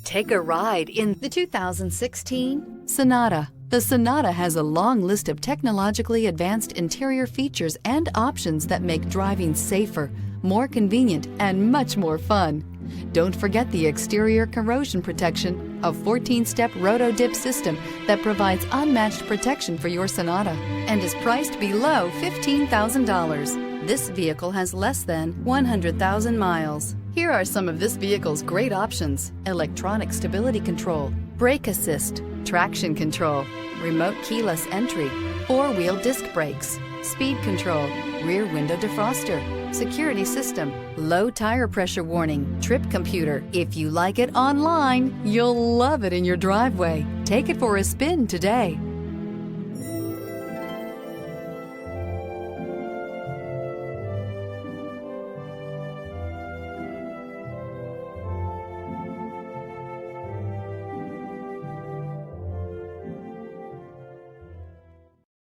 Take a ride in the 2016 Sonata. The Sonata has a long list of technologically advanced interior features and options that make driving safer, more convenient, and much more fun. Don't forget the exterior corrosion protection, a 14-step roto-dip system that provides unmatched protection for your Sonata and is priced below $15,000. This vehicle has less than 100,000 miles. Here are some of this vehicle's great options: electronic stability control, brake assist, traction control, remote keyless entry, four-wheel disc brakes, speed control, rear window defroster, security system, low tire pressure warning, trip computer. If you like it online, you'll love it in your driveway. Take it for a spin today.